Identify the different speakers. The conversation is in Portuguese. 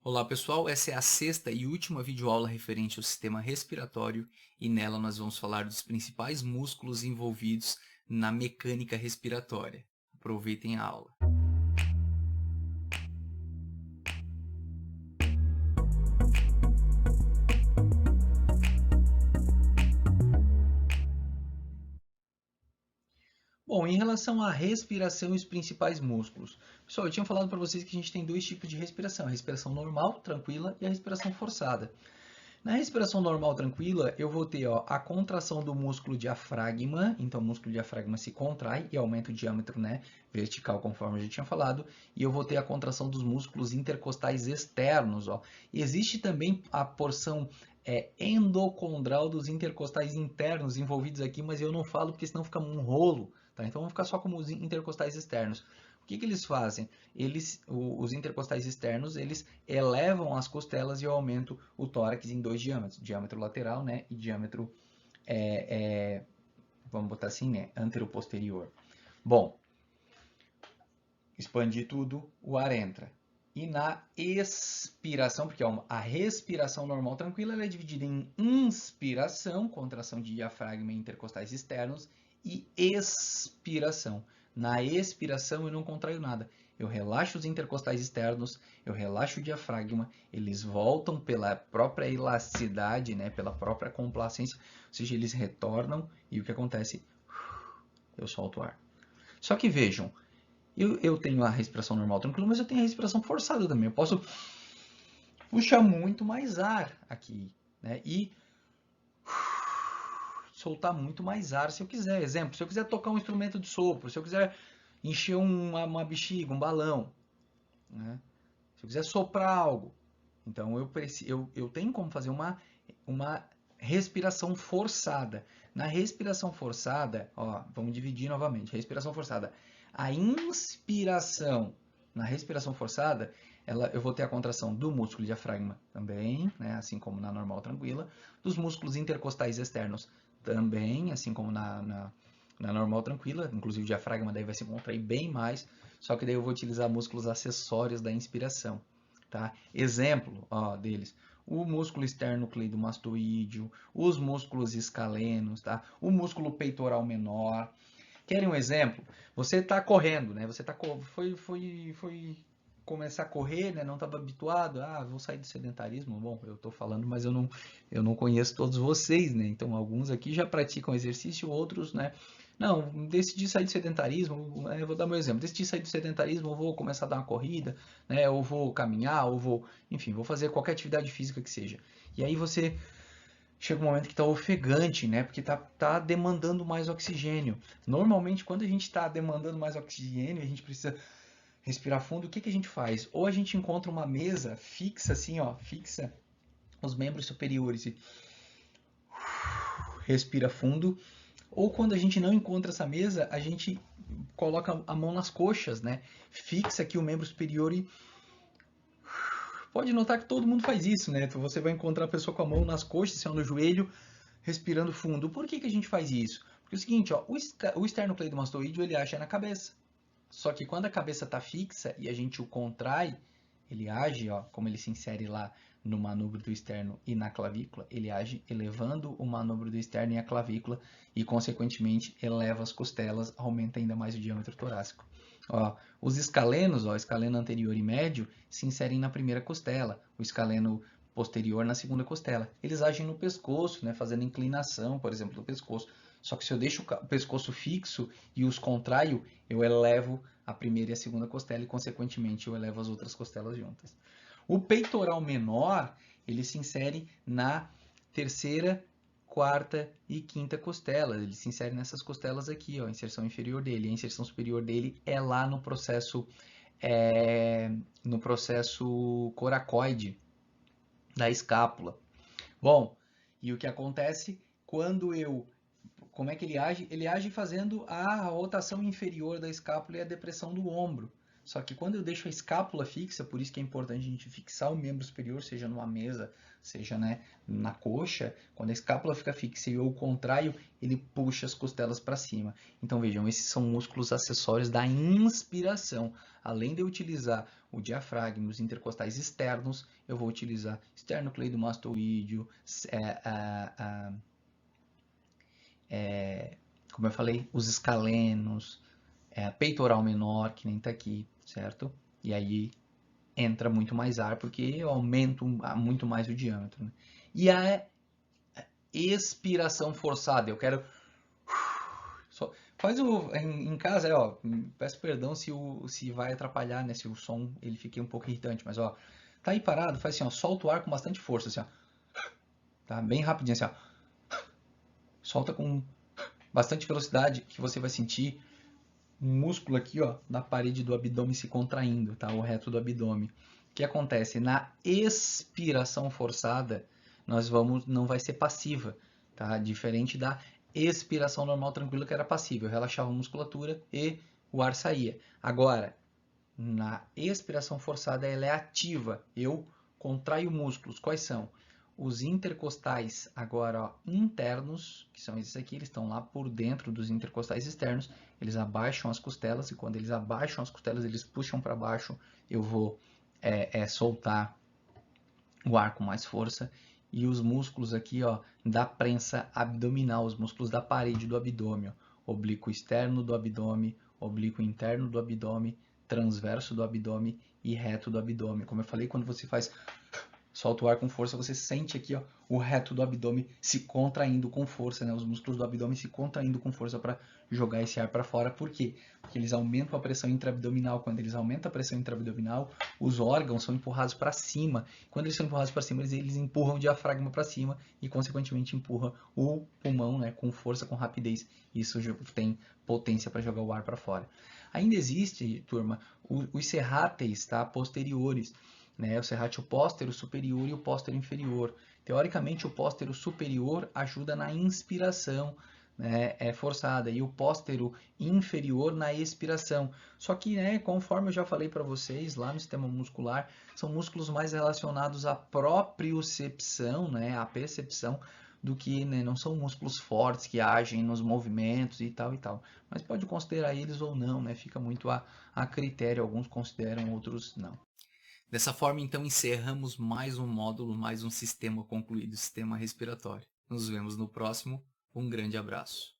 Speaker 1: Olá pessoal, essa é a sexta e última videoaula referente ao sistema respiratório e nela nós vamos falar dos principais músculos envolvidos na mecânica respiratória. Aproveitem a aula. Bom, em relação à respiração e os principais músculos. Pessoal, eu tinha falado para vocês que a gente tem dois tipos de respiração, a respiração normal, tranquila, e a respiração forçada. Na respiração normal tranquila, eu vou ter a contração do músculo diafragma, então o músculo diafragma se contrai e aumenta o diâmetro, né, vertical, conforme eu já tinha falado, e eu vou ter a contração dos músculos intercostais externos. Existe também a porção endocondral dos intercostais internos envolvidos aqui, mas eu não falo porque senão fica um rolo, tá? Então vamos ficar só como os intercostais externos. O que eles fazem? Os intercostais externos, eles elevam as costelas e eu aumento o tórax em dois diâmetros, diâmetro lateral, né, e diâmetro, vamos botar assim, né, anteroposterior. Bom, expandir tudo, o ar entra. E na expiração, porque a respiração normal tranquila, ela é dividida em inspiração, contração de diafragma e intercostais externos, e expiração. Na expiração eu não contraio nada. Eu relaxo os intercostais externos, eu relaxo o diafragma, eles voltam pela própria elasticidade, né, pela própria complacência, ou seja, eles retornam e o que acontece? Eu solto o ar. Só que vejam, eu tenho a respiração normal tranquila, mas eu tenho a respiração forçada também. Eu posso puxar muito mais ar aqui, né? E soltar muito mais ar se eu quiser. Exemplo, se eu quiser tocar um instrumento de sopro, se eu quiser encher uma bexiga, um balão, né? Se eu quiser soprar algo, então eu tenho como fazer uma respiração forçada. Na respiração forçada, ó, vamos dividir novamente. Respiração forçada. A inspiração na respiração forçada, eu vou ter a contração do músculo diafragma também, né, assim como na normal tranquila, dos músculos intercostais externos também, assim como na normal tranquila, inclusive o diafragma daí vai se contrair bem mais, só que daí eu vou utilizar músculos acessórios da inspiração. Tá? Exemplo deles, o músculo esternocleidomastoideo, os músculos escalenos, tá? O músculo peitoral menor. Querem um exemplo? Você está correndo, né? Você foi começar a correr, né? Não estava habituado. Ah, vou sair do sedentarismo. Bom, eu estou falando, mas eu não conheço todos vocês, né? Então, alguns aqui já praticam exercício, outros, né? Não, decidi sair do sedentarismo, eu vou dar meu exemplo. Decidi sair do sedentarismo, eu vou começar a dar uma corrida, né? Ou vou caminhar, ou vou, enfim, vou fazer qualquer atividade física que seja. E aí você chega um momento que está ofegante, né? Porque tá demandando mais oxigênio. Normalmente, quando a gente está demandando mais oxigênio, a gente precisa respirar fundo. O que a gente faz? Ou a gente encontra uma mesa fixa, assim, ó, fixa os membros superiores e respira fundo. Ou quando a gente não encontra essa mesa, a gente coloca a mão nas coxas, né? Fixa aqui o membro superior e pode notar que todo mundo faz isso, né? Você vai encontrar a pessoa com a mão nas coxas, assim, no joelho, respirando fundo. Por que a gente faz isso? Porque é o seguinte, ó, o esternocleidomastoideo ele acha na cabeça. Só que quando a cabeça está fixa e a gente o contrai, ele age, ó, como ele se insere lá no manubrio do externo e na clavícula, ele age elevando o manubrio do externo e a clavícula e, consequentemente, eleva as costelas, aumenta ainda mais o diâmetro torácico. Ó, os escalenos, ó, escaleno anterior e médio, se inserem na primeira costela, o escaleno posterior na segunda costela. Eles agem no pescoço, né, fazendo inclinação, por exemplo, do pescoço. Só que se eu deixo o pescoço fixo e os contraio, eu elevo a primeira e a segunda costela e, consequentemente, eu elevo as outras costelas juntas. O peitoral menor, ele se insere na terceira, quarta e quinta costela. Ele se insere nessas costelas aqui, ó, a inserção inferior dele. A inserção superior dele é lá no processo coracoide da escápula. Bom, e o que acontece quando como é que ele age? Ele age fazendo a rotação inferior da escápula e a depressão do ombro. Só que quando eu deixo a escápula fixa, por isso que é importante a gente fixar o membro superior, seja numa mesa, seja, né, na coxa, quando a escápula fica fixa e eu contraio, ele puxa as costelas para cima. Então vejam, esses são músculos acessórios da inspiração. Além de eu utilizar o diafragma, os intercostais externos, eu vou utilizar esternocleidomastoídeo, como eu falei, os escalenos, peitoral menor, que nem está aqui, certo? E aí entra muito mais ar, porque eu aumento muito mais o diâmetro. Né? E a expiração forçada, eu quero... Faz em casa, ó, peço perdão se vai atrapalhar, né, se o som ele fique um pouco irritante, mas ó, tá aí parado, faz assim, ó, solta o ar com bastante força, assim, ó, tá, bem rapidinho, assim, ó, solta com bastante velocidade, que você vai sentir um músculo aqui, ó, da parede do abdômen se contraindo, tá? O reto do abdômen. O que acontece? Na expiração forçada, não vai ser passiva, tá? Diferente da expiração normal tranquila que era passiva. Eu relaxava a musculatura e o ar saía. Agora, na expiração forçada, ela é ativa. Eu contraio músculos. Quais são? Os intercostais agora ó, internos, que são esses aqui, eles estão lá por dentro dos intercostais externos, eles abaixam as costelas e quando eles abaixam as costelas, eles puxam para baixo, eu vou soltar o ar com mais força. E os músculos aqui ó, da prensa abdominal, os músculos da parede do abdômen, ó, oblíquo externo do abdômen, oblíquo interno do abdômen, transverso do abdômen e reto do abdômen. Como eu falei, quando você faz solta o ar com força, você sente aqui ó, o reto do abdômen se contraindo com força, né? Os músculos do abdômen se contraindo com força para jogar esse ar para fora. Por quê? Porque eles aumentam a pressão intraabdominal. Quando eles aumentam a pressão intraabdominal, os órgãos são empurrados para cima. Quando eles são empurrados para cima, eles empurram o diafragma para cima e, consequentemente, empurra o pulmão né, com força, com rapidez. Isso tem potência para jogar o ar para fora. Ainda existe, turma, os serráteis tá, posteriores. Né, o serrátil póstero superior e o póstero inferior. Teoricamente, o póstero superior ajuda na inspiração né, forçada e o póstero inferior na expiração. Só que, né, conforme eu já falei para vocês, lá no sistema muscular, são músculos mais relacionados à propriocepção, né, à percepção, do que né, não são músculos fortes que agem nos movimentos e tal e tal. Mas pode considerar eles ou não, né, fica muito a critério. Alguns consideram, outros não. Dessa forma, então, encerramos mais um módulo, mais um sistema concluído, sistema respiratório. Nos vemos no próximo. Um grande abraço.